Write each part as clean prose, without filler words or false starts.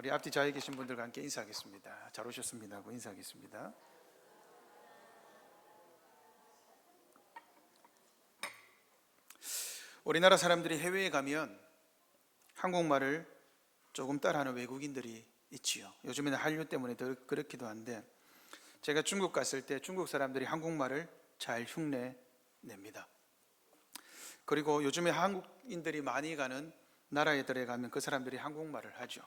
우리 앞뒤 자리에 계신 분들과 함께 인사하겠습니다. 잘 오셨습니다 하고 인사하겠습니다. 우리나라 사람들이 해외에 가면 한국말을 조금 따라하는 외국인들이 있지요. 요즘에는 한류 때문에 더 그렇기도 한데, 제가 중국 갔을 때 중국 사람들이 한국말을 잘 흉내냅니다. 그리고 요즘에 한국인들이 많이 가는 나라들에 가면 그 사람들이 한국말을 하죠.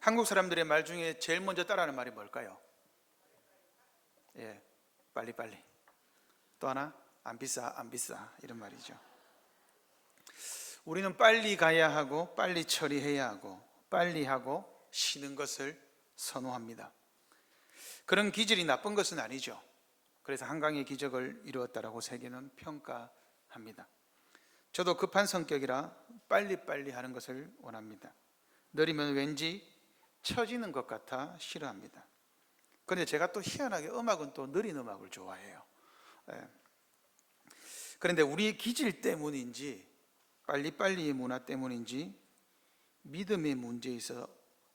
한국 사람들의 말 중에 제일 먼저 따라하는 말이 뭘까요? 빨리빨리. 또 하나, 안 비싸 이런 말이죠. 우리는 빨리 가야 하고 빨리 처리해야 하고 빨리 하고 쉬는 것을 선호합니다. 그런 기질이 나쁜 것은 아니죠. 그래서 한강의 기적을 이루었다라고 세계는 평가합니다. 저도 급한 성격이라 빨리빨리 하는 것을 원합니다. 느리면 왠지 처지는 것 같아 싫어합니다. 그런데 제가 또 희한하게 음악은 또 느린 음악을 좋아해요. 그런데 우리의 기질 때문인지 빨리빨리의 문화 때문인지 믿음의 문제에서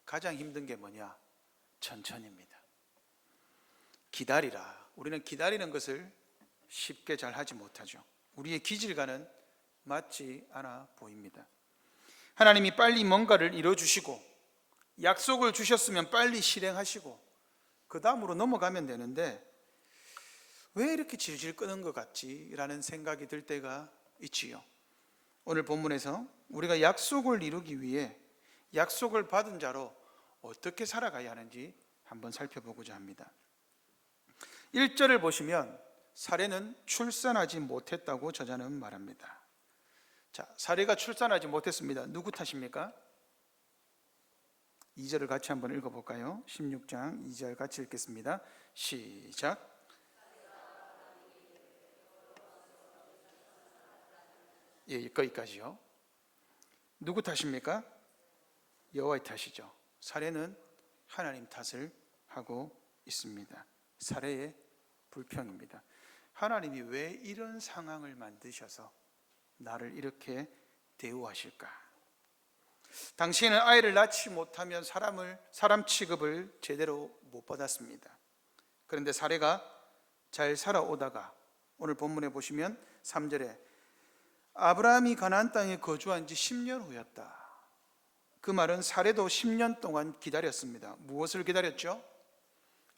가장 힘든 게 뭐냐? 천천히입니다. 기다리라. 우리는 기다리는 것을 쉽게 잘 하지 못하죠. 우리의 기질과는 맞지 않아 보입니다. 하나님이 빨리 뭔가를 이뤄주시고 약속을 주셨으면 빨리 실행하시고 그 다음으로 넘어가면 되는데 왜 이렇게 질질 끄는 것 같지? 라는 생각이 들 때가 있지요. 오늘 본문에서 우리가 약속을 이루기 위해 약속을 받은 자로 어떻게 살아가야 하는지 한번 살펴보고자 합니다. 1절을 보시면 사례는 출산하지 못했다고 저자는 말합니다. 자, 사례가 출산하지 못했습니다. 누구 탓입니까? 2절을 같이 한번 읽어볼까요? 16장 2절 같이 읽겠습니다. 시작. 거기까지요. 누구 탓입니까? 여호와의 탓이죠. 사례는 하나님 탓을 하고 있습니다. 사례의 불평입니다. 하나님이 왜 이런 상황을 만드셔서 나를 이렇게 대우하실까? 당신은 아이를 낳지 못하면 사람 취급을 제대로 못 받았습니다. 그런데 사례가 잘 살아오다가 오늘 본문에 보시면 3절에 아브라함이 가나안 땅에 거주한 지 10년 후였다. 그 말은 사례도 10년 동안 기다렸습니다. 무엇을 기다렸죠?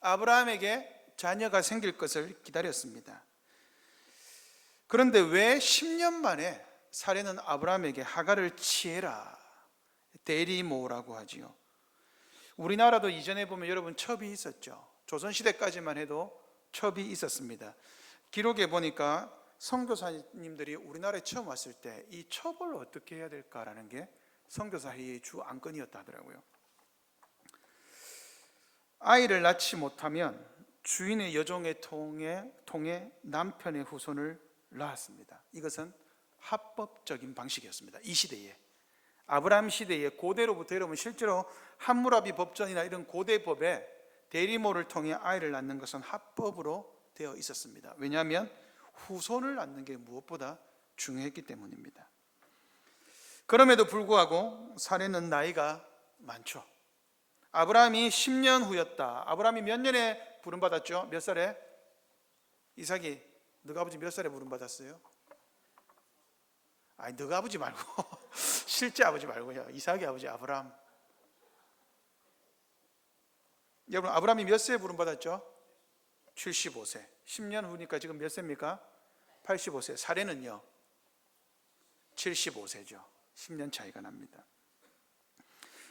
아브라함에게 자녀가 생길 것을 기다렸습니다. 그런데 왜 10년 만에 사례는 아브라함에게 하갈을 취해라, 대리모라고 하지요. 우리나라도 이전에 보면 여러분 첩이 있었죠. 조선시대까지만 해도 첩이 있었습니다. 기록에 보니까 선교사님들이 우리나라에 처음 왔을 때 이 첩을 어떻게 해야 될까라는 게 선교사 회의의 주 안건이었다 하더라고요. 아이를 낳지 못하면 주인의 여종에 통해 남편의 후손을 낳았습니다. 이것은 합법적인 방식이었습니다. 이 시대에, 아브라함 시대에 고대로부터 여러분 실제로 함무라비 법전이나 이런 고대법에 대리모를 통해 아이를 낳는 것은 합법으로 되어 있었습니다. 왜냐하면 후손을 낳는 게 무엇보다 중요했기 때문입니다. 그럼에도 불구하고 사례는 나이가 많죠. 아브라함이 10년 후였다. 아브라함이 몇 년에 부름받았죠? 몇 살에? 이삭이, 너가 아버지 몇 살에 부름받았어요? 아니, 너가 아버지 말고 실제 아버지 말고요. 이삭의 아버지 아브라함. 여러분, 아브라함이 몇 세에 부름받았죠? 75세. 10년 후니까 지금 몇 세입니까? 85세. 사례는요 75세죠. 10년 차이가 납니다.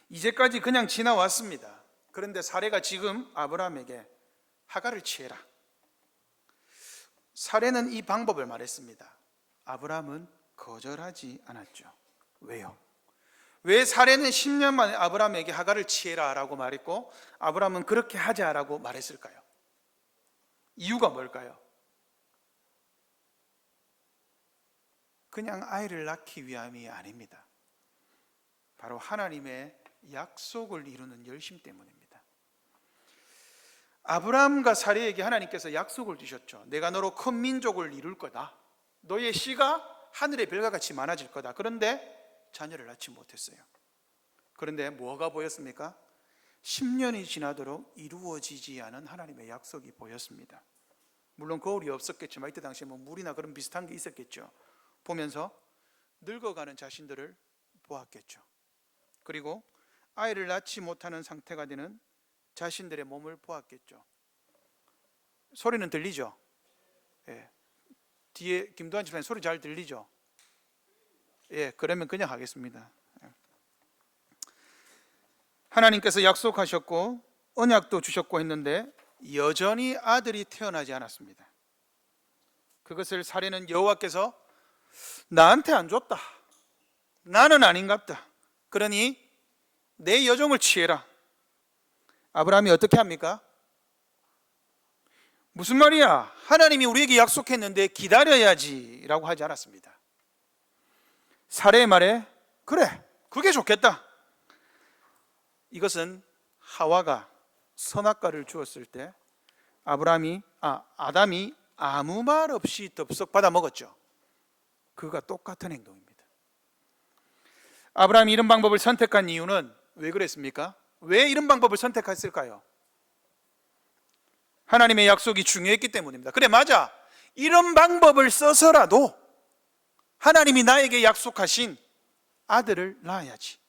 이제까지 그냥 지나왔습니다. 그런데 사례가 지금 아브라함에게 하갈을 취해라. 사례는 이 방법을 말했습니다. 아브라함은 거절하지 않았죠. 왜요? 왜 사례는 10년 만에 아브라함에게 하갈을 취해라 라고 말했고 아브라함은 그렇게 하자라고 말했을까요? 이유가 뭘까요? 그냥 아이를 낳기 위함이 아닙니다. 바로 하나님의 약속을 이루는 열심 때문입니다. 아브라함과 사례에게 하나님께서 약속을 주셨죠. 내가 너로 큰 민족을 이룰 거다. 너의 씨가 하늘의 별과 같이 많아질 거다. 그런데 자녀를 낳지 못했어요. 그런데 뭐가 보였습니까? 10년이 지나도록 이루어지지 않은 하나님의 약속이 보였습니다. 물론 거울이 없었겠지만 이때 당시에 뭐 물이나 그런 비슷한 게 있었겠죠. 보면서 늙어가는 자신들을 보았겠죠. 그리고 아이를 낳지 못하는 상태가 되는 자신들의 몸을 보았겠죠. 소리는 들리죠? 예. 뒤에 김도환 집사님 소리 잘 들리죠? 예, 그러면 그냥 하겠습니다. 하나님께서 약속하셨고 언약도 주셨고 했는데 여전히 아들이 태어나지 않았습니다. 그것을 사례는 여호와께서 나한테 안 줬다, 나는 아닌갑다, 그러니 내 여종을 취해라. 아브라함이 어떻게 합니까? 무슨 말이야, 하나님이 우리에게 약속했는데 기다려야지 라고 하지 않았습니다. 사례의 말에 그래, 그게 좋겠다. 이것은 하와가 선악과를 주었을 때 아담이 아무 말 없이 덥석 받아 먹었죠. 그가 똑같은 행동입니다. 아브라함이 이런 방법을 선택한 이유는 왜 그랬습니까? 왜 이런 방법을 선택했을까요? 하나님의 약속이 중요했기 때문입니다. 그래, 맞아, 이런 방법을 써서라도 하나님이 나에게 약속하신 아들을 낳아야지.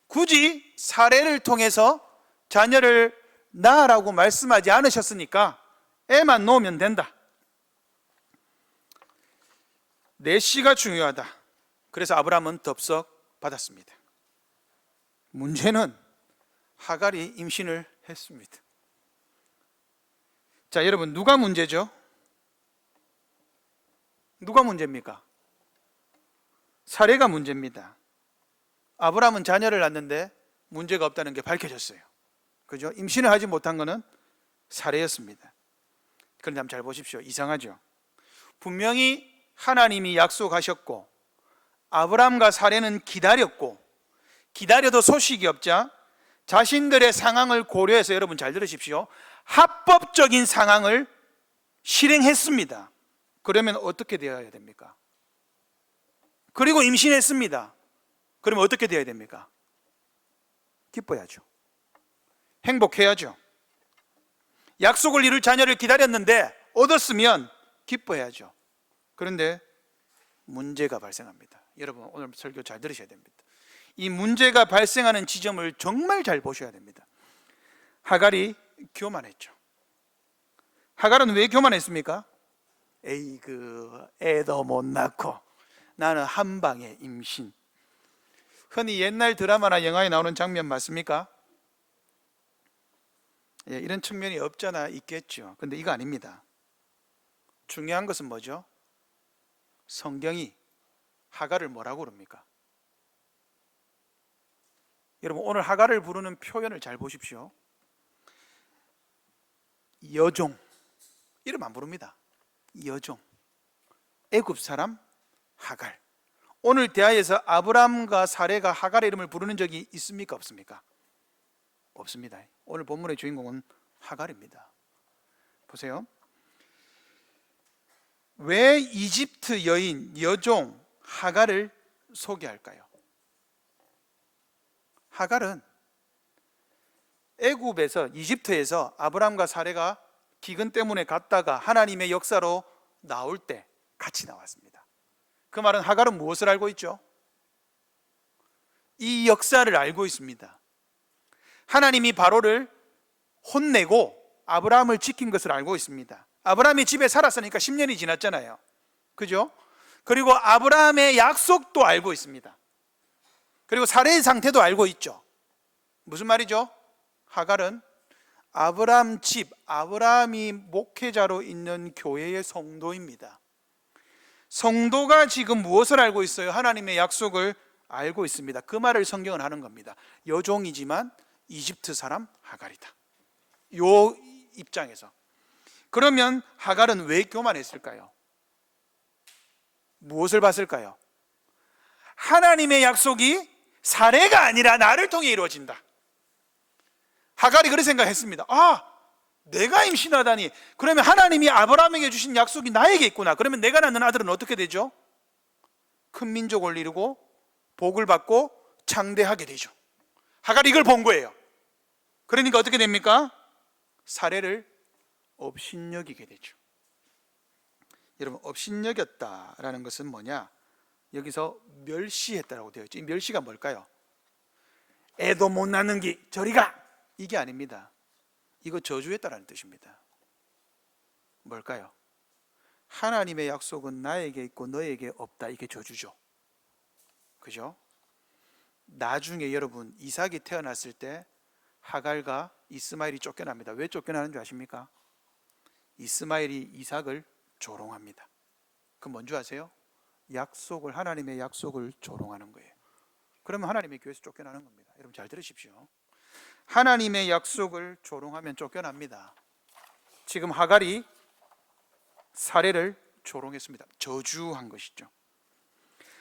굳이 사례를 통해서 자녀를 낳으라고 말씀하지 않으셨으니까 애만 놓으면 된다. 내 씨가 중요하다. 그래서 아브라함은 덥석 받았습니다. 문제는 하갈이 임신을 했습니다. 자, 여러분, 누가 문제죠? 누가 문제입니까? 사례가 문제입니다. 아브라함은 자녀를 낳는데 문제가 없다는 게 밝혀졌어요. 그죠? 임신을 하지 못한 것은 사례였습니다. 그런데 한번 잘 보십시오. 이상하죠? 분명히 하나님이 약속하셨고 아브라함과 사례는 기다렸고, 기다려도 소식이 없자 자신들의 상황을 고려해서, 여러분 잘 들으십시오, 합법적인 상황을 실행했습니다. 그러면 어떻게 되어야 됩니까? 그리고 임신했습니다. 그러면 어떻게 되어야 됩니까? 기뻐야죠. 행복해야죠. 약속을 이룰 자녀를 기다렸는데 얻었으면 기뻐해야죠. 그런데 문제가 발생합니다. 여러분, 오늘 설교 잘 들으셔야 됩니다. 이 문제가 발생하는 지점을 정말 잘 보셔야 됩니다. 하갈이 교만했죠. 하갈은 왜 교만했습니까? 에이그, 애도 못 낳고 나는 한 방에 임신. 흔히 옛날 드라마나 영화에 나오는 장면 맞습니까? 예, 이런 측면이 없잖아 있겠죠. 근데 이거 아닙니다. 중요한 것은 뭐죠? 성경이 하갈을 뭐라고 부릅니까? 여러분, 오늘 하갈을 부르는 표현을 잘 보십시오. 여종, 이름 안 부릅니다. 여종, 애굽 사람 하갈. 오늘 대하에서 아브람과 사레가 하갈의 이름을 부르는 적이 있습니까? 없습니까? 없습니다. 오늘 본문의 주인공은 하갈입니다. 보세요. 왜 이집트 여인, 여종 하갈을 소개할까요? 하갈은 애굽에서, 이집트에서 아브람과 사레가 기근 때문에 갔다가 하나님의 역사로 나올 때 같이 나왔습니다. 그 말은 하갈은 무엇을 알고 있죠? 이 역사를 알고 있습니다. 하나님이 바로를 혼내고 아브라함을 지킨 것을 알고 있습니다. 아브라함이 집에 살았으니까 10년이 지났잖아요. 그죠? 그리고 아브라함의 약속도 알고 있습니다. 그리고 사례의 상태도 알고 있죠. 무슨 말이죠? 하갈은 아브라함 집, 아브라함이 목회자로 있는 교회의 성도입니다. 성도가 지금 무엇을 알고 있어요? 하나님의 약속을 알고 있습니다. 그 말을 성경은 하는 겁니다. 여종이지만 이집트 사람 하갈이다. 요 입장에서. 그러면 하갈은 왜 교만했을까요? 무엇을 봤을까요? 하나님의 약속이 사례가 아니라 나를 통해 이루어진다. 하갈이 그렇게 생각했습니다. 내가 임신하다니, 그러면 하나님이 아브라함에게 주신 약속이 나에게 있구나. 그러면 내가 낳는 아들은 어떻게 되죠? 큰 민족을 이루고 복을 받고 창대하게 되죠. 하갈이 이걸 본 거예요. 그러니까 어떻게 됩니까? 사례를 업신여기게 되죠. 여러분, 업신여겼다라는 것은 뭐냐? 여기서 멸시했다라고 되어 있죠. 이 멸시가 뭘까요? 애도 못 낳는 기 저리 가! 이게 아닙니다. 이거 저주했다라는 뜻입니다. 뭘까요? 하나님의 약속은 나에게 있고 너에게 없다. 이게 저주죠. 그죠? 나중에 여러분, 이삭이 태어났을 때 하갈과 이스마엘이 쫓겨납니다. 왜 쫓겨나는 줄 아십니까? 이스마엘이 이삭을 조롱합니다. 그건 뭔 줄 아세요? 하나님의 약속을 조롱하는 거예요. 그러면 하나님의 교회에서 쫓겨나는 겁니다. 여러분 잘 들으십시오. 하나님의 약속을 조롱하면 쫓겨납니다. 지금 하갈이 사례를 조롱했습니다. 저주한 것이죠.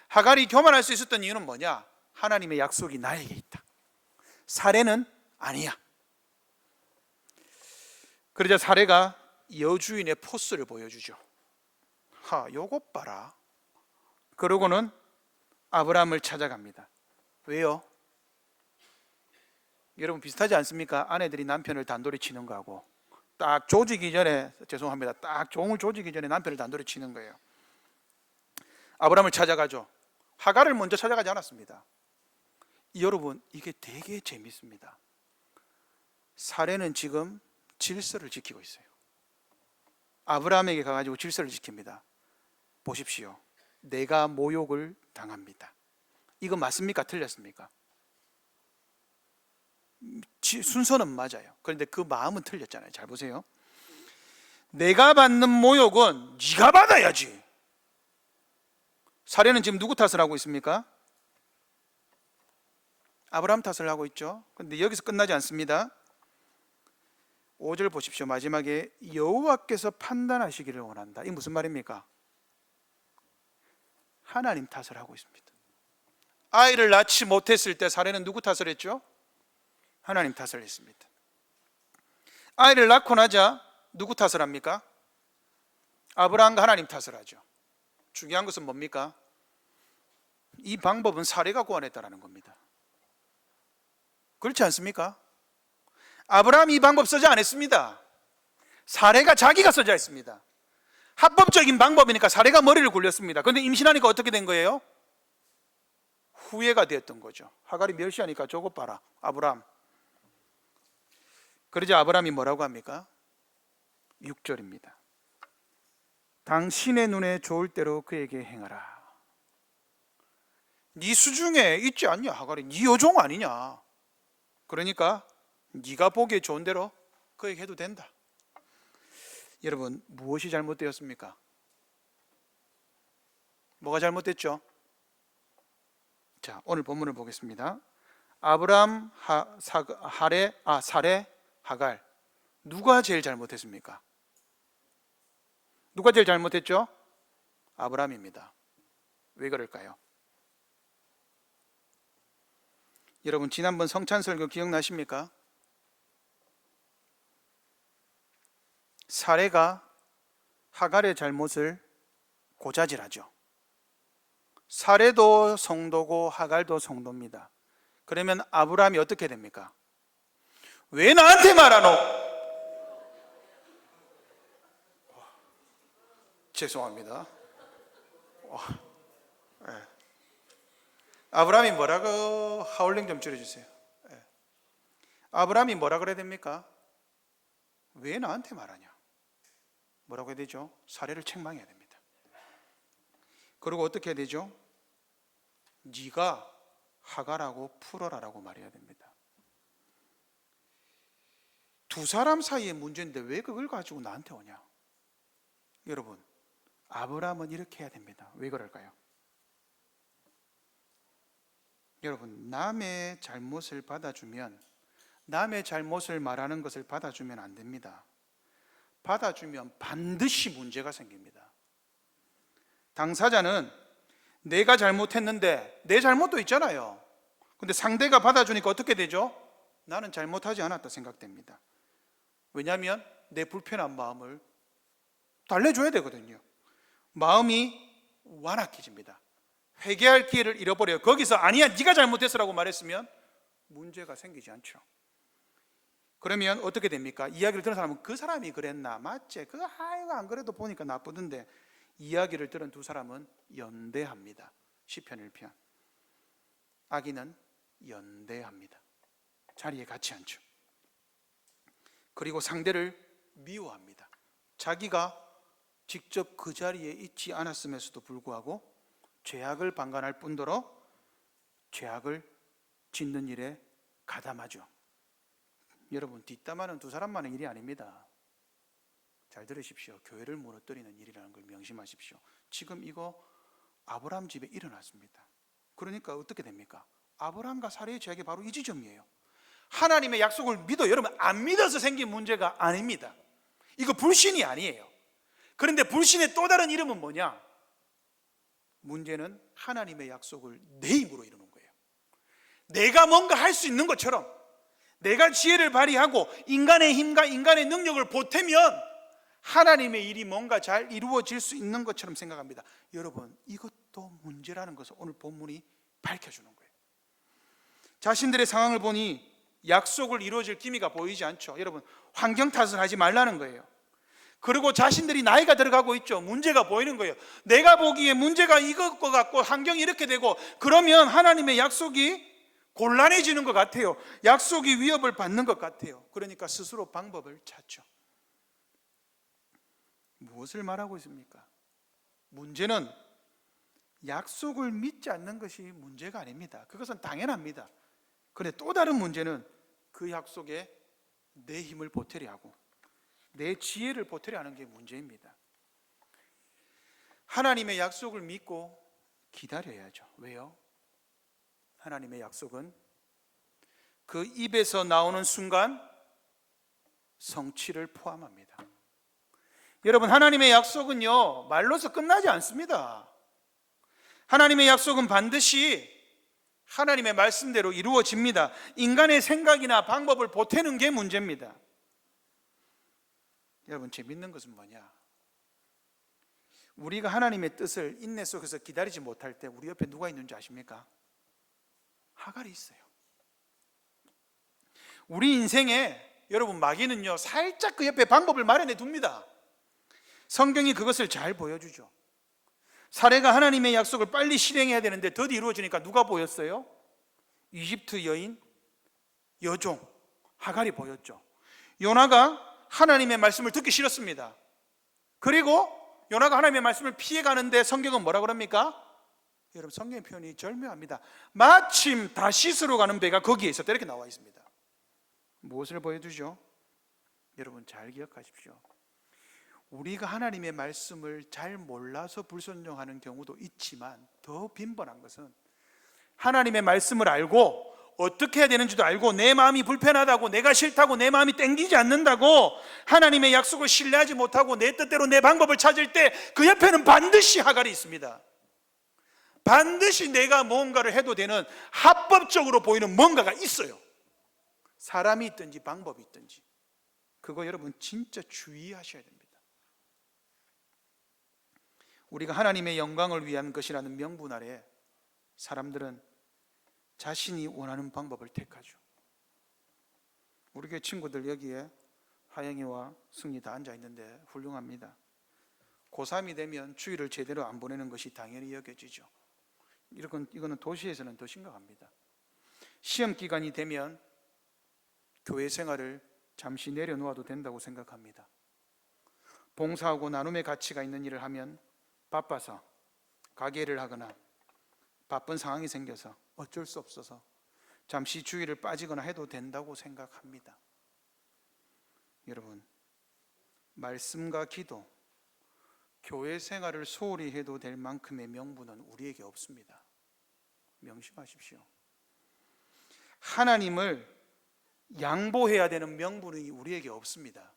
하갈이 교만할 수 있었던 이유는 뭐냐? 하나님의 약속이 나에게 있다. 사례는 아니야. 그러자 사례가 여주인의 포스를 보여주죠. 요것 봐라. 그러고는 아브라함을 찾아갑니다. 왜요? 여러분 비슷하지 않습니까? 아내들이 남편을 단돌이 치는 거하고 딱 조지기 전에, 죄송합니다, 딱 종을 조지기 전에 남편을 단돌이 치는 거예요. 아브라함을 찾아가죠. 하갈을 먼저 찾아가지 않았습니다. 여러분, 이게 되게 재밌습니다. 사례는 지금 질서를 지키고 있어요. 아브라함에게 가가지고 질서를 지킵니다. 보십시오. 내가 모욕을 당합니다. 이거 맞습니까? 틀렸습니까? 순서는 맞아요. 그런데 그 마음은 틀렸잖아요. 잘 보세요. 내가 받는 모욕은 네가 받아야지. 사례는 지금 누구 탓을 하고 있습니까? 아브라함 탓을 하고 있죠. 그런데 여기서 끝나지 않습니다. 5절 보십시오. 마지막에 여호와께서 판단하시기를 원한다. 이게 무슨 말입니까? 하나님 탓을 하고 있습니다. 아이를 낳지 못했을 때 사례는 누구 탓을 했죠? 하나님 탓을 했습니다. 아이를 낳고 나자 누구 탓을 합니까? 아브라함과 하나님 탓을 하죠. 중요한 것은 뭡니까? 이 방법은 사례가 고안했다라는 겁니다. 그렇지 않습니까? 아브라함이 이 방법 쓰지 않았습니다. 사례가 자기가 쓰자 했습니다. 합법적인 방법이니까 사례가 머리를 굴렸습니다. 그런데 임신하니까 어떻게 된 거예요? 후회가 되었던 거죠. 하갈이 멸시하니까 저것 봐라, 아브라함. 그러자 아브라함이 뭐라고 합니까? 6절입니다. 당신의 눈에 좋을 대로 그에게 행하라. 네 수중에 있지 않냐, 하갈이? 네 여종 아니냐? 그러니까 네가 보기에 좋은 대로 그에게 해도 된다. 여러분, 무엇이 잘못되었습니까? 뭐가 잘못됐죠? 자, 오늘 본문을 보겠습니다. 아브라함, 사례, 하갈. 누가 제일 잘못했습니까? 누가 제일 잘못했죠? 아브라함입니다. 왜 그럴까요? 여러분, 지난번 성찬설교 기억나십니까? 사례가 하갈의 잘못을 고자질하죠. 사례도 성도고 하갈도 성도입니다. 그러면 아브라함이 어떻게 됩니까? 왜 나한테 말하노? 죄송합니다. 네. 아브라함이 뭐라고, 하울링 좀 줄여주세요. 네. 아브라함이 뭐라 그래야 됩니까? 왜 나한테 말하냐? 뭐라고 해야 되죠? 사례를 책망해야 됩니다. 그리고 어떻게 해야 되죠? 네가 하갈하고 풀어라라고 말해야 됩니다. 두 사람 사이의 문제인데 왜 그걸 가지고 나한테 오냐? 여러분, 아브라함은 이렇게 해야 됩니다. 왜 그럴까요? 여러분, 남의 잘못을 받아주면, 남의 잘못을 말하는 것을 받아주면 안 됩니다. 받아주면 반드시 문제가 생깁니다. 당사자는 내가 잘못했는데 내 잘못도 있잖아요. 근데 상대가 받아주니까 어떻게 되죠? 나는 잘못하지 않았다 생각됩니다. 왜냐하면 내 불편한 마음을 달래줘야 되거든요. 마음이 완악해집니다. 회개할 기회를 잃어버려요. 거기서 아니야, 네가 잘못했어라고 말했으면 문제가 생기지 않죠. 그러면 어떻게 됩니까? 이야기를 들은 사람은 그 사람이 그랬나? 맞지? 아이고 안 그래도 보니까 나쁘던데. 이야기를 들은 두 사람은 연대합니다. 시편 1편. 악인은 연대합니다. 자리에 같이 앉죠. 그리고 상대를 미워합니다. 자기가 직접 그 자리에 있지 않았음에도 불구하고 죄악을 방관할 뿐더러 죄악을 짓는 일에 가담하죠. 여러분, 뒷담화는 두 사람만의 일이 아닙니다. 잘 들으십시오. 교회를 무너뜨리는 일이라는 걸 명심하십시오. 지금 이거 아브라함 집에 일어났습니다. 그러니까 어떻게 됩니까? 아브라함과 사라의 죄악이 바로 이 지점이에요. 하나님의 약속을 믿어. 여러분, 안 믿어서 생긴 문제가 아닙니다. 이거 불신이 아니에요. 그런데 불신의 또 다른 이름은 뭐냐? 문제는 하나님의 약속을 내 힘으로 이루는 거예요. 내가 뭔가 할 수 있는 것처럼, 내가 지혜를 발휘하고 인간의 힘과 인간의 능력을 보태면 하나님의 일이 뭔가 잘 이루어질 수 있는 것처럼 생각합니다. 여러분, 이것도 문제라는 것을 오늘 본문이 밝혀주는 거예요. 자신들의 상황을 보니 약속을 이루어질 기미가 보이지 않죠. 여러분, 환경 탓을 하지 말라는 거예요. 그리고 자신들이 나이가 들어가고 있죠. 문제가 보이는 거예요. 내가 보기에 문제가 이것 같고 환경이 이렇게 되고, 그러면 하나님의 약속이 곤란해지는 것 같아요. 약속이 위협을 받는 것 같아요. 그러니까 스스로 방법을 찾죠. 무엇을 말하고 있습니까? 문제는 약속을 믿지 않는 것이 문제가 아닙니다. 그것은 당연합니다. 그런데 또 다른 문제는 그 약속에 내 힘을 보태려 하고 내 지혜를 보태려 하는 게 문제입니다. 하나님의 약속을 믿고 기다려야죠. 왜요? 하나님의 약속은 그 입에서 나오는 순간 성취를 포함합니다. 여러분, 하나님의 약속은요, 말로서 끝나지 않습니다. 하나님의 약속은 반드시 하나님의 말씀대로 이루어집니다. 인간의 생각이나 방법을 보태는 게 문제입니다. 여러분, 재밌는 것은 뭐냐? 우리가 하나님의 뜻을 인내 속에서 기다리지 못할 때 우리 옆에 누가 있는지 아십니까? 하갈이 있어요. 우리 인생에 여러분, 마귀는요 살짝 그 옆에 방법을 마련해 둡니다. 성경이 그것을 잘 보여주죠. 사례가 하나님의 약속을 빨리 실행해야 되는데 더디 이루어지니까 누가 보였어요? 이집트 여인, 여종 하갈이 보였죠. 요나가 하나님의 말씀을 듣기 싫었습니다. 그리고 요나가 하나님의 말씀을 피해가는데 성경은 뭐라 그럽니까? 여러분, 성경의 표현이 절묘합니다. 마침 다시스로 가는 배가 거기에 있었다, 이렇게 나와 있습니다. 무엇을 보여주죠? 여러분, 잘 기억하십시오. 우리가 하나님의 말씀을 잘 몰라서 불순종하는 경우도 있지만 더 빈번한 것은 하나님의 말씀을 알고 어떻게 해야 되는지도 알고 내 마음이 불편하다고, 내가 싫다고, 내 마음이 땡기지 않는다고 하나님의 약속을 신뢰하지 못하고 내 뜻대로 내 방법을 찾을 때 그 옆에는 반드시 하갈이 있습니다. 반드시 내가 뭔가를 해도 되는 합법적으로 보이는 뭔가가 있어요. 사람이 있든지 방법이 있든지. 그거 여러분 진짜 주의하셔야 됩니다. 우리가 하나님의 영광을 위한 것이라는 명분 아래 사람들은 자신이 원하는 방법을 택하죠. 우리 교회 친구들 여기에 하영이와 승리 다 앉아 있는데 훌륭합니다. 고3이 되면 주일을 제대로 안 보내는 것이 당연히 여겨지죠. 이거는 도시에서는 더 심각합니다. 시험 기간이 되면 교회 생활을 잠시 내려놓아도 된다고 생각합니다. 봉사하고 나눔의 가치가 있는 일을 하면 바빠서 가게를 하거나 바쁜 상황이 생겨서 어쩔 수 없어서 잠시 주일을 빠지거나 해도 된다고 생각합니다. 여러분, 말씀과 기도, 교회 생활을 소홀히 해도 될 만큼의 명분은 우리에게 없습니다. 명심하십시오. 하나님을 양보해야 되는 명분이 우리에게 없습니다.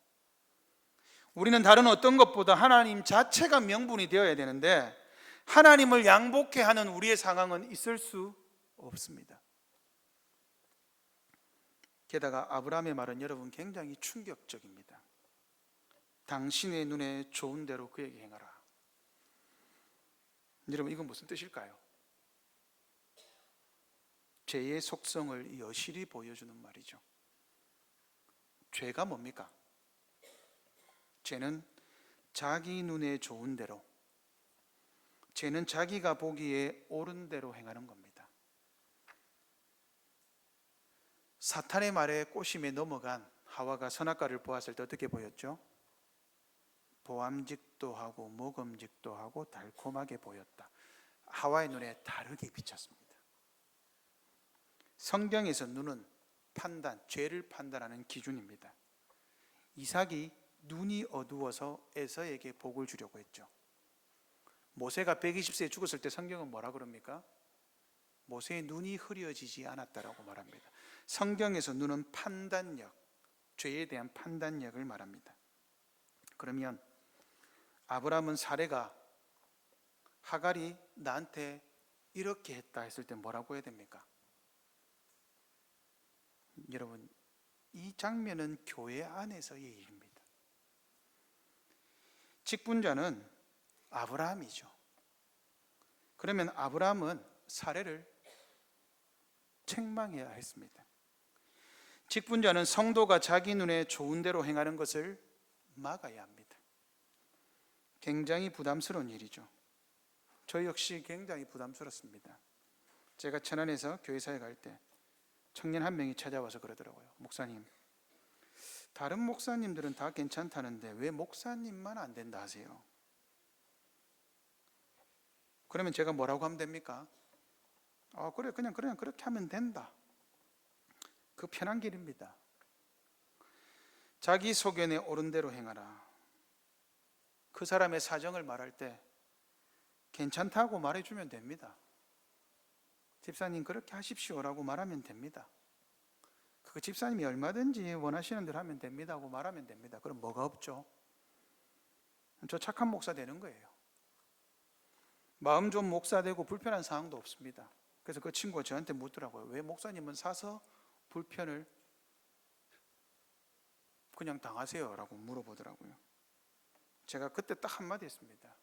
우리는 다른 어떤 것보다 하나님 자체가 명분이 되어야 되는데 하나님을 양복해 하는 우리의 상황은 있을 수 없습니다. 게다가 아브라함의 말은 여러분 굉장히 충격적입니다. 당신의 눈에 좋은 대로 그에게 행하라. 여러분, 이건 무슨 뜻일까요? 죄의 속성을 여실히 보여주는 말이죠. 죄가 뭡니까? 죄는 자기 눈에 좋은 대로, 죄는 자기가 보기에 옳은 대로 행하는 겁니다. 사탄의 말에 꼬심에 넘어간 하와가 선악과를 보았을 때 어떻게 보였죠? 보암직도 하고 먹음직도 하고 달콤하게 보였다. 하와의 눈에 다르게 비쳤습니다. 성경에서 눈은 판단, 죄를 판단하는 기준입니다. 이삭이 눈이 어두워서 에서에게 복을 주려고 했죠. 모세가 120세에 죽었을 때 성경은 뭐라 그럽니까? 모세의 눈이 흐려지지 않았다라고 말합니다. 성경에서 눈은 판단력, 죄에 대한 판단력을 말합니다. 그러면 아브라함은 사레가 하갈이 나한테 이렇게 했다 했을 때 뭐라고 해야 됩니까? 여러분, 이 장면은 교회 안에서의 일입니다. 직분자는 아브라함이죠. 그러면 아브라함은 사레를 책망해야 했습니다. 직분자는 성도가 자기 눈에 좋은 대로 행하는 것을 막아야 합니다. 굉장히 부담스러운 일이죠. 저 역시 굉장히 부담스럽습니다. 제가 천안에서 교회사에 갈 때 청년 한 명이 찾아와서 그러더라고요. 목사님, 다른 목사님들은 다 괜찮다는데 왜 목사님만 안 된다 하세요? 그러면 제가 뭐라고 하면 됩니까? 그래, 그냥 그렇게 하면 된다. 그 편한 길입니다. 자기 소견에 옳은 대로 행하라. 그 사람의 사정을 말할 때 괜찮다고 말해주면 됩니다. 집사님 그렇게 하십시오라고 말하면 됩니다. 그 집사님이 얼마든지 원하시는 대로 하면 됩니다 하고 말하면 됩니다. 그럼 뭐가 없죠? 저 착한 목사 되는 거예요. 마음 좀 목사 되고 불편한 상황도 없습니다. 그래서 그 친구가 저한테 묻더라고요. 왜 목사님은 사서 불편을 그냥 당하세요? 라고 물어보더라고요. 제가 그때 딱 한마디 했습니다.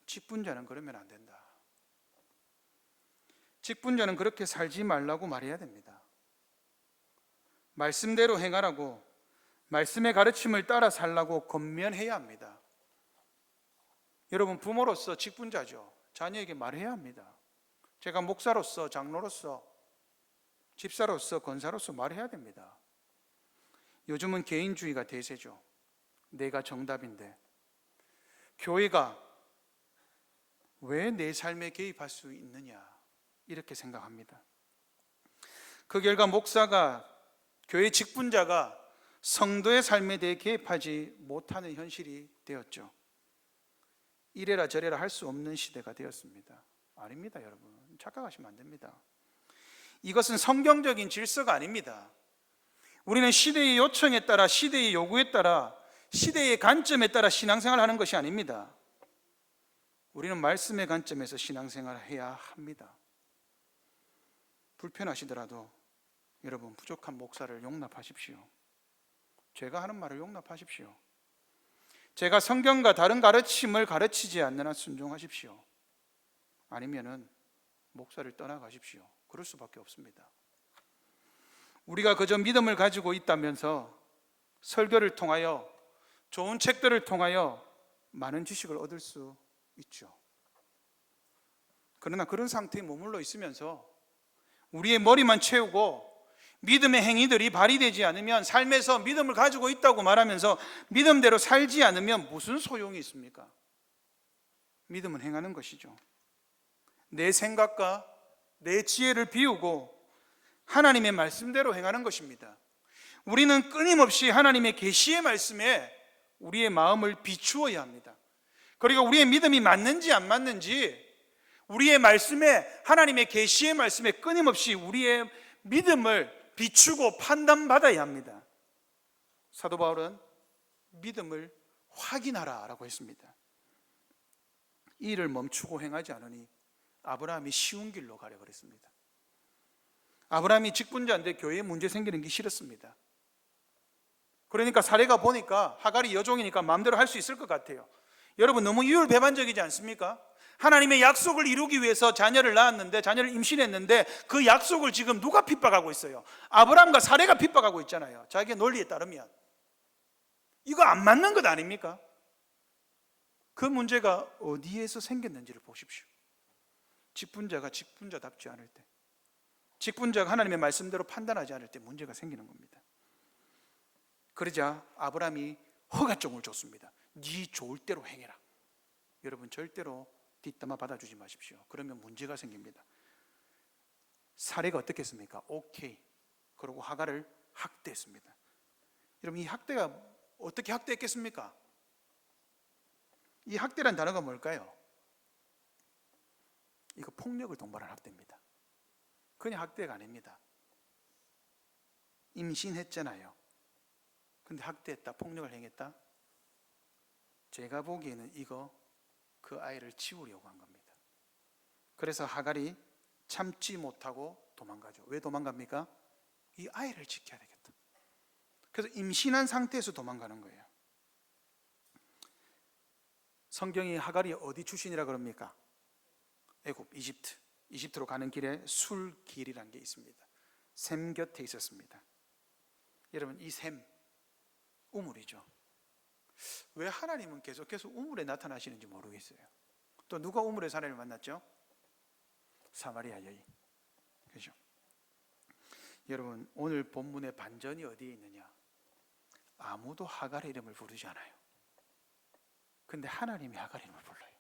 직분자는 그러면 안 된다. 직분자는 그렇게 살지 말라고 말해야 됩니다. 말씀대로 행하라고, 말씀의 가르침을 따라 살라고 권면해야 합니다. 여러분, 부모로서 직분자죠. 자녀에게 말해야 합니다. 제가 목사로서, 장로로서, 집사로서, 권사로서 말해야 됩니다. 요즘은 개인주의가 대세죠. 내가 정답인데 교회가 왜 내 삶에 개입할 수 있느냐, 이렇게 생각합니다. 그 결과 목사가, 교회 직분자가 성도의 삶에 대해 개입하지 못하는 현실이 되었죠. 이래라 저래라 할 수 없는 시대가 되었습니다. 아닙니다, 여러분. 착각하시면 안 됩니다. 이것은 성경적인 질서가 아닙니다. 우리는 시대의 요청에 따라, 시대의 요구에 따라, 시대의 관점에 따라 신앙생활을 하는 것이 아닙니다. 우리는 말씀의 관점에서 신앙생활을 해야 합니다. 불편하시더라도 여러분, 부족한 목사를 용납하십시오. 제가 하는 말을 용납하십시오. 제가 성경과 다른 가르침을 가르치지 않는 한 순종하십시오. 아니면은 목사를 떠나가십시오. 그럴 수밖에 없습니다. 우리가 그저 믿음을 가지고 있다면서 설교를 통하여, 좋은 책들을 통하여 많은 지식을 얻을 수 있죠. 그러나 그런 상태에 머물러 있으면서 우리의 머리만 채우고 믿음의 행위들이 발휘되지 않으면, 삶에서 믿음을 가지고 있다고 말하면서 믿음대로 살지 않으면 무슨 소용이 있습니까? 믿음은 행하는 것이죠. 내 생각과 내 지혜를 비우고 하나님의 말씀대로 행하는 것입니다. 우리는 끊임없이 하나님의 계시의 말씀에 우리의 마음을 비추어야 합니다. 그리고 우리의 믿음이 맞는지 안 맞는지 우리의 말씀에, 하나님의 계시의 말씀에 끊임없이 우리의 믿음을 비추고 판단받아야 합니다. 사도 바울은 믿음을 확인하라라고 했습니다. 이 일을 멈추고 행하지 않으니 아브라함이 쉬운 길로 가려 그랬습니다. 아브라함이 직분자인데 교회에 문제 생기는 게 싫었습니다. 그러니까 사례가 보니까 하갈이 여종이니까 마음대로 할 수 있을 것 같아요. 여러분, 너무 이율배반적이지 않습니까? 하나님의 약속을 이루기 위해서 자녀를 낳았는데, 자녀를 임신했는데 그 약속을 지금 누가 핍박하고 있어요? 아브라함과 사레가 핍박하고 있잖아요. 자기의 논리에 따르면. 이거 안 맞는 것 아닙니까? 그 문제가 어디에서 생겼는지를 보십시오. 직분자가 직분자답지 않을 때, 직분자가 하나님의 말씀대로 판단하지 않을 때 문제가 생기는 겁니다. 그러자 아브라함이 허가종을 줬습니다. 네 좋을 대로 행해라. 여러분, 절대로 뒷담화 받아주지 마십시오. 그러면 문제가 생깁니다. 사례가 어떻게 했습니까? 오케이. 그리고 하갈을 학대했습니다. 여러분, 이 학대가 어떻게 학대했겠습니까? 이 학대란 단어가 뭘까요? 이거 폭력을 동반한 학대입니다. 그냥 학대가 아닙니다. 임신했잖아요. 근데 학대했다, 폭력을 행했다. 제가 보기에는 이거 그 아이를 치우려고 한 겁니다. 그래서 하갈이 참지 못하고 도망가죠. 왜 도망갑니까? 이 아이를 지켜야 되겠다. 그래서 임신한 상태에서 도망가는 거예요. 성경이 하갈이 어디 출신이라 그럽니까? 애굽, 이집트로 가는 길에 술길이라는 게 있습니다. 셈 곁에 있었습니다. 여러분, 이 셈 우물이죠. 왜 하나님은 계속해서 우물에 나타나시는지 모르겠어요. 또 누가 우물에 사람을 만났죠? 사마리아 여인. 그죠? 여러분, 오늘 본문의 반전이 어디에 있느냐? 아무도 하갈의 이름을 부르지 않아요. 근데 하나님이 하갈의 이름을 불러요.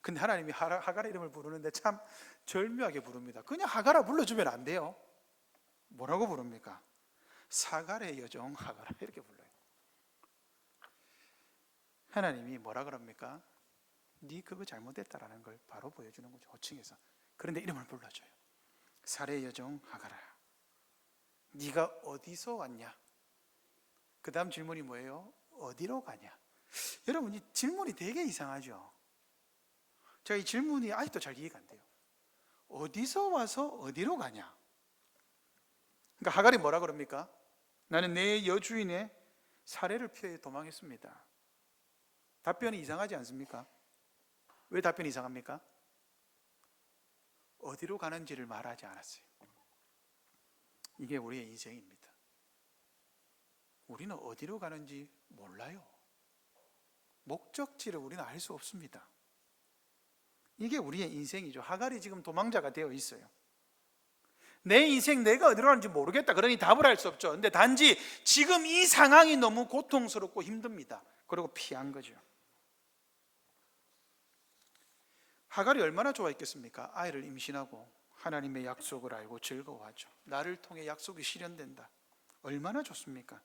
근데 하나님이 하갈의 이름을 부르는데 참 절묘하게 부릅니다. 그냥 하갈아 불러주면 안 돼요. 뭐라고 부릅니까? 사갈의 여종 하갈아, 이렇게 불러요. 하나님이 뭐라 그럽니까? 네 그거 잘못했다라는 걸 바로 보여주는 거죠. 호칭해서. 그런데 이름을 불러줘요. 사례의 여종 하갈아, 네가 어디서 왔냐? 그 다음 질문이 뭐예요? 어디로 가냐? 여러분, 이 질문이 되게 이상하죠. 제가 이 질문이 아직도 잘 이해가 안 돼요. 어디서 와서 어디로 가냐? 그러니까 하갈이 뭐라 그럽니까? 나는 내 여주인의 사례를 피해 도망했습니다. 답변이 이상하지 않습니까? 왜 답변이 이상합니까? 어디로 가는지를 말하지 않았어요. 이게 우리의 인생입니다. 우리는 어디로 가는지 몰라요. 목적지를 우리는 알 수 없습니다. 이게 우리의 인생이죠. 하갈이 지금 도망자가 되어 있어요. 내 인생 내가 어디로 가는지 모르겠다. 그러니 답을 할 수 없죠. 근데 단지 지금 이 상황이 너무 고통스럽고 힘듭니다. 그리고 피한 거죠. 하갈이 얼마나 좋아했겠습니까? 아이를 임신하고 하나님의 약속을 알고 즐거워하죠. 나를 통해 약속이 실현된다. 얼마나 좋습니까?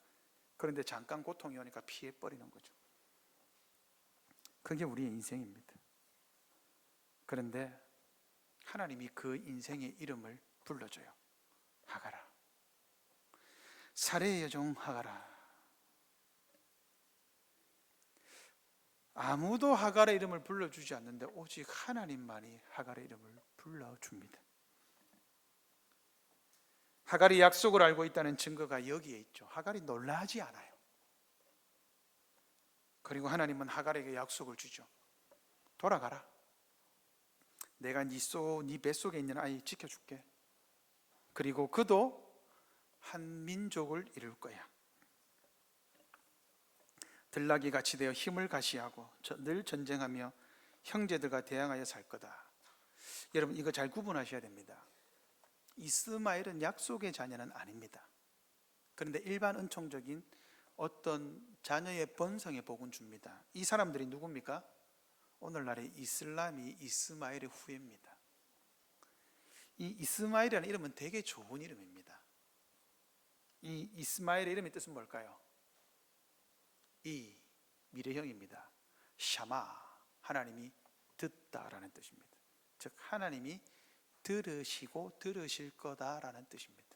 그런데 잠깐 고통이 오니까 피해버리는 거죠. 그게 우리의 인생입니다. 그런데 하나님이 그 인생의 이름을 불러줘요. 하갈아, 사례의 여종 하갈아. 아무도 하갈의 이름을 불러주지 않는데 오직 하나님만이 하갈의 이름을 불러줍니다. 하갈이 약속을 알고 있다는 증거가 여기에 있죠. 하갈이 놀라지 않아요. 그리고 하나님은 하갈에게 약속을 주죠. 돌아가라. 내가 네 뱃속에 있는 아이 지켜줄게. 그리고 그도 한 민족을 이룰 거야. 들나귀 같이 되어 힘을 가시하고 늘 전쟁하며 형제들과 대항하여 살 거다. 여러분, 이거 잘 구분하셔야 됩니다. 이스마엘은 약속의 자녀는 아닙니다. 그런데 일반 은총적인 어떤 자녀의 번성의 복은 줍니다. 이 사람들이 누굽니까? 오늘날의 이슬람이 이스마엘의 후예입니다. 이 이스마엘이라는 이름은 되게 좋은 이름입니다. 이 이스마엘의 이름의 뜻은 뭘까요? 이 미래형입니다. 샤마, 하나님이 듣다라는 뜻입니다. 즉 하나님이 들으시고 들으실 거다라는 뜻입니다.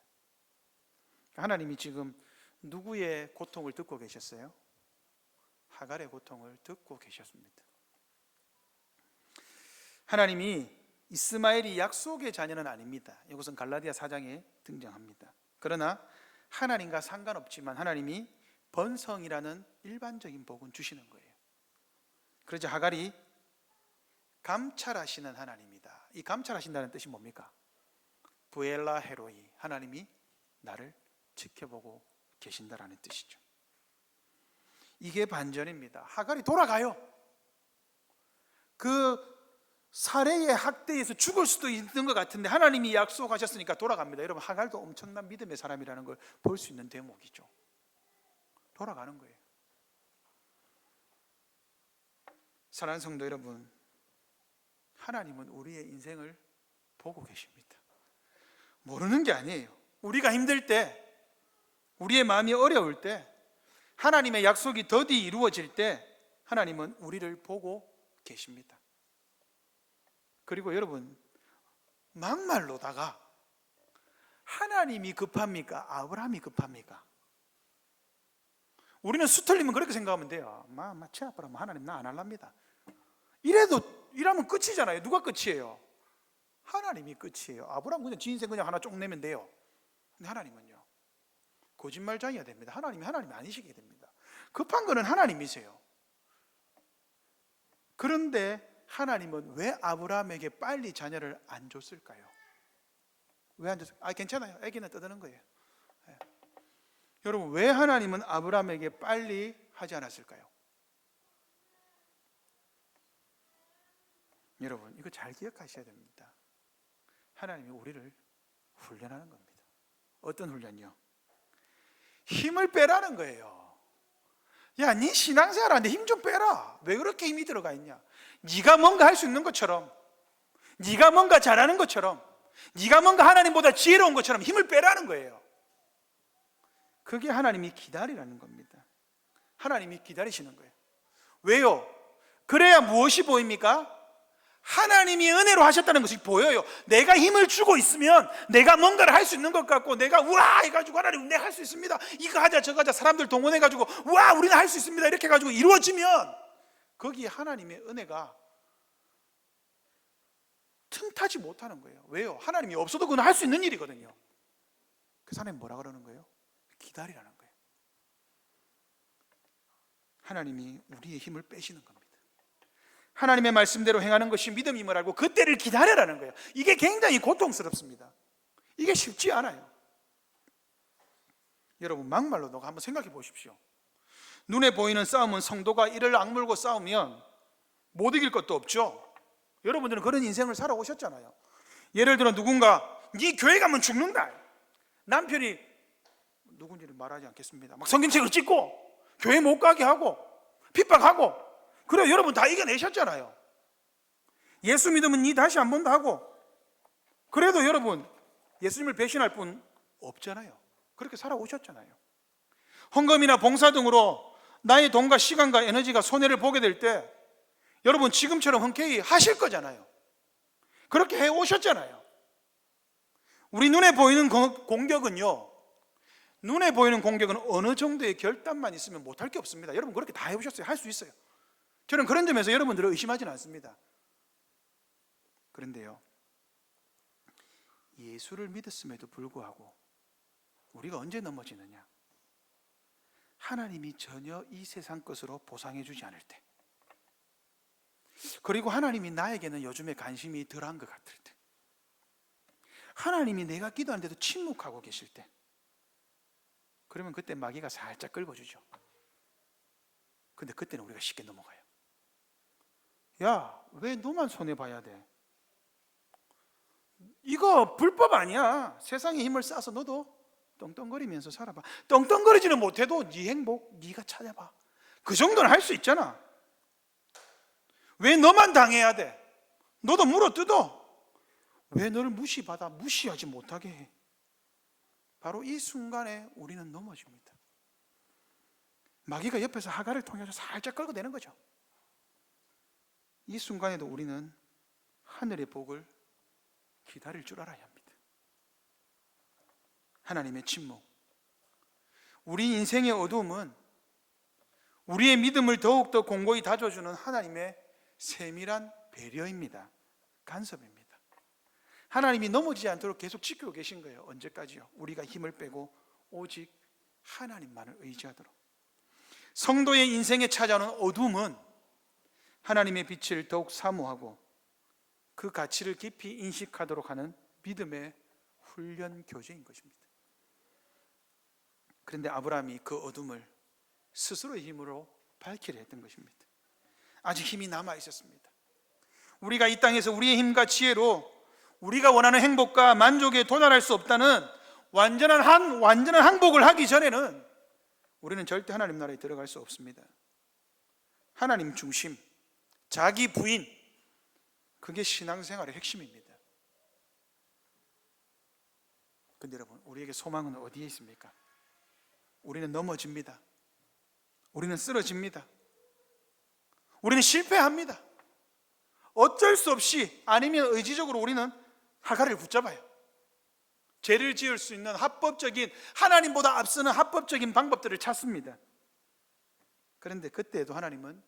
하나님이 지금 누구의 고통을 듣고 계셨어요? 하갈의 고통을 듣고 계셨습니다. 하나님이 이스마엘이 약속의 자녀는 아닙니다. 이것은 갈라디아 4장에 등장합니다. 그러나 하나님과 상관없지만 하나님이 번성이라는 일반적인 복은 주시는 거예요. 그러자 하갈이 감찰하시는 하나님이다. 이 감찰하신다는 뜻이 뭡니까? 부엘라 헤로이, 하나님이 나를 지켜보고 계신다라는 뜻이죠. 이게 반전입니다. 하갈이 돌아가요. 그 사례의 학대에서 죽을 수도 있는 것 같은데 하나님이 약속하셨으니까 돌아갑니다. 여러분, 하갈도 엄청난 믿음의 사람이라는 걸 볼 수 있는 대목이죠. 돌아가는 거예요. 사랑하는 성도 여러분, 하나님은 우리의 인생을 보고 계십니다. 모르는 게 아니에요. 우리가 힘들 때, 우리의 마음이 어려울 때, 하나님의 약속이 더디 이루어질 때 하나님은 우리를 보고 계십니다. 그리고 여러분, 막말로다가 하나님이 급합니까? 아브라함이 급합니까? 우리는 수틀리면 그렇게 생각하면 돼요. 제 아빠라면 하나님 나 안 할랍니다. 이러면 끝이잖아요. 누가 끝이에요? 하나님이 끝이에요. 아브라함 그냥 지 인생 그냥 하나 쪽 내면 돼요. 근데 하나님은요, 거짓말장이어야 됩니다. 하나님이 아니시게 됩니다. 급한 거는 하나님이세요. 그런데 하나님은 왜 아브라함에게 빨리 자녀를 안 줬을까요? 왜 안 줬을까요? 괜찮아요. 아기는 떠드는 거예요. 네. 여러분, 왜 하나님은 아브라함에게 빨리 하지 않았을까요? 여러분, 이거 잘 기억하셔야 됩니다. 하나님이 우리를 훈련하는 겁니다. 어떤 훈련이요? 힘을 빼라는 거예요. 야, 네 신앙생활하는데 힘 좀 빼라. 왜 그렇게 힘이 들어가 있냐? 네가 뭔가 할 수 있는 것처럼, 네가 뭔가 잘하는 것처럼, 네가 뭔가 하나님보다 지혜로운 것처럼 힘을 빼라는 거예요. 그게 하나님이 기다리라는 겁니다. 하나님이 기다리시는 거예요. 왜요? 그래야 무엇이 보입니까? 하나님이 은혜로 하셨다는 것이 보여요. 내가 힘을 주고 있으면 내가 뭔가를 할 수 있는 것 같고, 내가 우와 해가지고 하나님 내가 할 수 있습니다, 이거 하자 저거 하자 사람들 동원해가지고 우와 우리는 할 수 있습니다 이렇게 해가지고 이루어지면 거기에 하나님의 은혜가 틈타지 못하는 거예요. 왜요? 하나님이 없어도 그건 할 수 있는 일이거든요. 그래서 하나님 뭐라 그러는 거예요? 기다리라는 거예요. 하나님이 우리의 힘을 빼시는 겁니다. 하나님의 말씀대로 행하는 것이 믿음임을 알고 그때를 기다려라는 거예요. 이게 굉장히 고통스럽습니다. 이게 쉽지 않아요. 여러분, 막말로 너가 한번 생각해 보십시오. 눈에 보이는 싸움은 성도가 이를 악물고 싸우면 못 이길 것도 없죠. 여러분들은 그런 인생을 살아오셨잖아요. 예를 들어 누군가 네 교회 가면 죽는다, 남편이 누군지는 말하지 않겠습니다, 막 성경책을 찍고 교회 못 가게 하고 핍박하고, 그래 여러분 다 이겨내셨잖아요. 예수 믿으면 니 다시 한 번 더 하고, 그래도 여러분 예수님을 배신할 분 없잖아요. 그렇게 살아오셨잖아요. 헌금이나 봉사 등으로 나의 돈과 시간과 에너지가 손해를 보게 될 때 여러분 지금처럼 흔쾌히 하실 거잖아요. 그렇게 해오셨잖아요. 우리 눈에 보이는 공격은요, 눈에 보이는 공격은 어느 정도의 결단만 있으면 못할 게 없습니다. 여러분 그렇게 다 해보셨어요. 할 수 있어요. 저는 그런 점에서 여러분들을 의심하지는 않습니다. 그런데요, 예수를 믿었음에도 불구하고 우리가 언제 넘어지느냐? 하나님이 전혀 이 세상 것으로 보상해 주지 않을 때, 그리고 하나님이 나에게는 요즘에 관심이 덜한 것 같을 때, 하나님이 내가 기도하는데도 침묵하고 계실 때, 그러면 그때 마귀가 살짝 긁어주죠. 근데 그때는 우리가 쉽게 넘어가요. 야, 왜 너만 손해봐야 돼? 이거 불법 아니야. 세상에 힘을 쌓아서 너도 떵떵거리면서 살아봐. 떵떵거리지는 못해도 네 행복 네가 찾아봐. 그 정도는 할 수 있잖아. 왜 너만 당해야 돼? 너도 물어뜯어. 왜 너를 무시하지 못하게 해? 바로 이 순간에 우리는 넘어집니다. 마귀가 옆에서 하갈을 통해서 살짝 끌어내는 거죠. 이 순간에도 우리는 하늘의 복을 기다릴 줄 알아야 합니다. 하나님의 침묵, 우리 인생의 어두움은 우리의 믿음을 더욱더 공고히 다져주는 하나님의 세밀한 배려입니다. 간섭입니다. 하나님이 넘어지지 않도록 계속 지키고 계신 거예요. 언제까지요? 우리가 힘을 빼고 오직 하나님만을 의지하도록. 성도의 인생에 찾아오는 어두움은 하나님의 빛을 더욱 사모하고 그 가치를 깊이 인식하도록 하는 믿음의 훈련 교재인 것입니다. 그런데 아브라함이 그 어둠을 스스로의 힘으로 밝히려 했던 것입니다. 아직 힘이 남아 있었습니다. 우리가 이 땅에서 우리의 힘과 지혜로 우리가 원하는 행복과 만족에 도달할 수 없다는 완전한 항복을 하기 전에는 우리는 절대 하나님 나라에 들어갈 수 없습니다. 하나님 중심, 자기 부인, 그게 신앙생활의 핵심입니다. 근데 여러분, 우리에게 소망은 어디에 있습니까? 우리는 넘어집니다. 우리는 쓰러집니다. 우리는 실패합니다. 어쩔 수 없이, 아니면 의지적으로 우리는 하갈을 붙잡아요. 죄를 지을 수 있는 합법적인, 하나님보다 앞서는 합법적인 방법들을 찾습니다. 그런데 그때에도 하나님은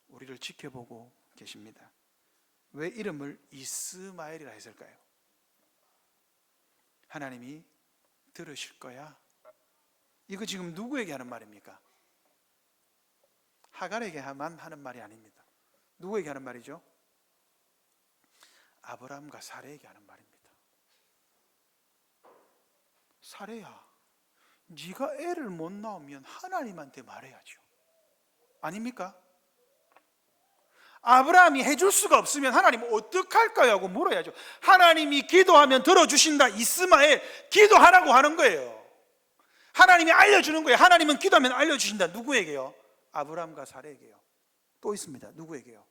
우리를 지켜보고 계십니다. 왜 이름을 이스마엘이라 했을까요? 하나님이 들으실 거야. 이거 지금 누구에게 하는 말입니까? 하갈에게만 하는 말이 아닙니다. 누구에게 하는 말이죠? 아브라함과 사레에게 하는 말입니다. 사레야, 네가 애를 못 낳으면 하나님한테 말해야죠. 아닙니까? 아브라함이 해줄 수가 없으면 하나님 어떡할까요? 하고 물어야죠. 하나님이 기도하면 들어주신다. 이스마엘, 기도하라고 하는 거예요. 하나님이 알려주는 거예요. 하나님은 기도하면 알려주신다. 누구에게요? 아브라함과 사레에게요. 또 있습니다. 누구에게요?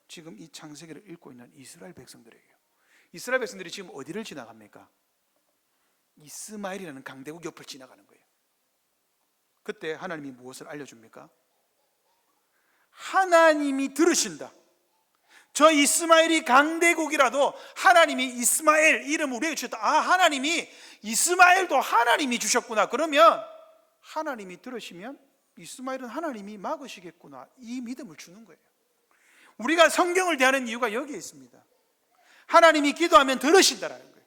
지금 이 창세기를 읽고 있는 이스라엘 백성들에게요. 이스라엘 백성들이 지금 어디를 지나갑니까? 이스마엘이라는 강대국 옆을 지나가는 거예요. 그때 하나님이 무엇을 알려줍니까? 하나님이 들으신다. 저 이스마엘이 강대국이라도 하나님이 이스마엘 이름 우리에게 주셨다. 아, 하나님이 이스마엘도 하나님이 주셨구나. 그러면 하나님이 들으시면 이스마엘은 하나님이 막으시겠구나. 이 믿음을 주는 거예요. 우리가 성경을 대하는 이유가 여기에 있습니다. 하나님이 기도하면 들으신다라는 거예요.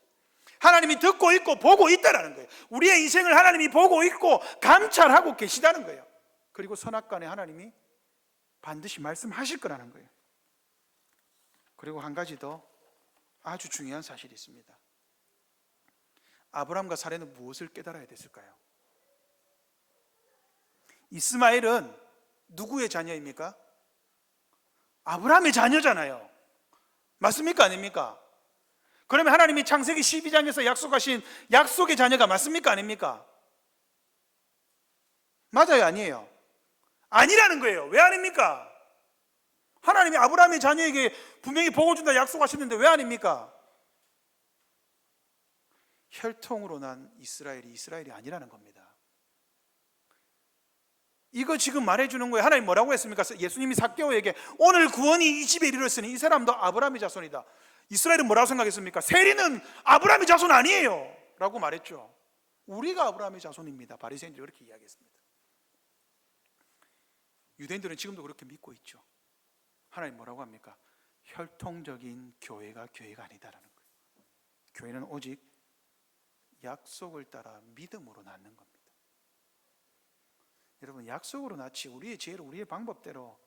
하나님이 듣고 있고 보고 있다라는 거예요. 우리의 인생을 하나님이 보고 있고 감찰하고 계시다는 거예요. 그리고 선악간에 하나님이 반드시 말씀하실 거라는 거예요. 그리고 한 가지 더 아주 중요한 사실이 있습니다. 아브라함과 사레는 무엇을 깨달아야 됐을까요? 이스마엘은 누구의 자녀입니까? 아브라함의 자녀잖아요. 맞습니까? 아닙니까? 그러면 하나님이 창세기 12장에서 약속하신 약속의 자녀가 맞습니까? 아닙니까? 맞아요? 아니에요? 아니라는 거예요. 왜 아닙니까? 하나님이 아브라함의 자녀에게 분명히 복을 준다 약속하셨는데 왜 아닙니까? 혈통으로 난 이스라엘이 아니라는 겁니다. 이거 지금 말해주는 거예요. 하나님 뭐라고 했습니까? 예수님이 삭개오에게 오늘 구원이 이 집에 이르렀으니 이 사람도 아브라함의 자손이다. 이스라엘은 뭐라고 생각했습니까? 세리는 아브라함의 자손 아니에요 라고 말했죠. 우리가 아브라함의 자손입니다. 바리새인들이 그렇게 이야기했습니다. 유대인들은 지금도 그렇게 믿고 있죠. 하나님 뭐라고 합니까? 혈통적인 교회가 아니다라는 거예요. 교회는 오직 약속을 따라 믿음으로 낳는 겁니다. 여러분, 약속으로 낳지 우리의 지혜로 우리의 방법대로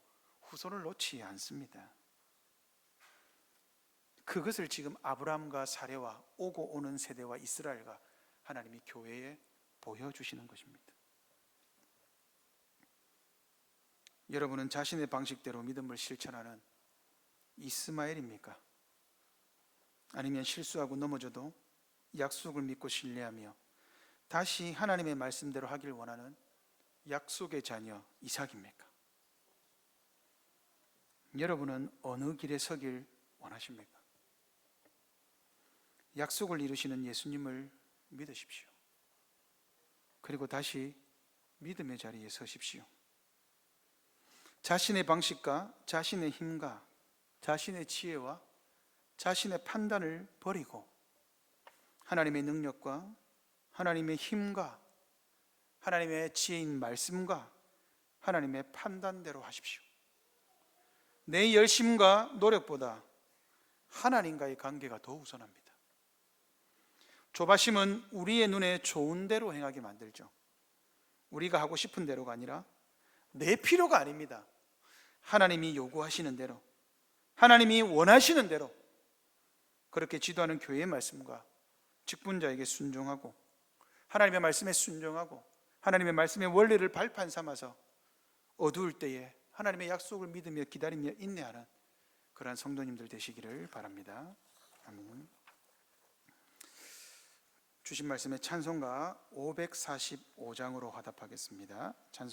후손을 놓지 않습니다. 그것을 지금 아브라함과 사레와 오고 오는 세대와 이스라엘과 하나님이 교회에 보여주시는 것입니다. 여러분은 자신의 방식대로 믿음을 실천하는 이스마엘입니까? 아니면 실수하고 넘어져도 약속을 믿고 신뢰하며 다시 하나님의 말씀대로 하길 원하는 약속의 자녀 이삭입니까? 여러분은 어느 길에 서길 원하십니까? 약속을 이루시는 예수님을 믿으십시오. 그리고 다시 믿음의 자리에 서십시오. 자신의 방식과 자신의 힘과 자신의 지혜와 자신의 판단을 버리고 하나님의 능력과 하나님의 힘과 하나님의 지혜인 말씀과 하나님의 판단대로 하십시오. 내 열심과 노력보다 하나님과의 관계가 더 우선합니다. 조바심은 우리의 눈에 좋은 대로 행하게 만들죠. 우리가 하고 싶은 대로가 아니라 내 필요가 아닙니다. 하나님이 요구하시는 대로, 하나님이 원하시는 대로 그렇게 지도하는 교회의 말씀과 직분자에게 순종하고 하나님의 말씀에 순종하고 하나님의 말씀의 원리를 발판 삼아서 어두울 때에 하나님의 약속을 믿으며 기다리며 인내하는 그러한 성도님들 되시기를 바랍니다. 아멘. 주신 말씀의 찬송가 545장으로 화답하겠습니다. 찬송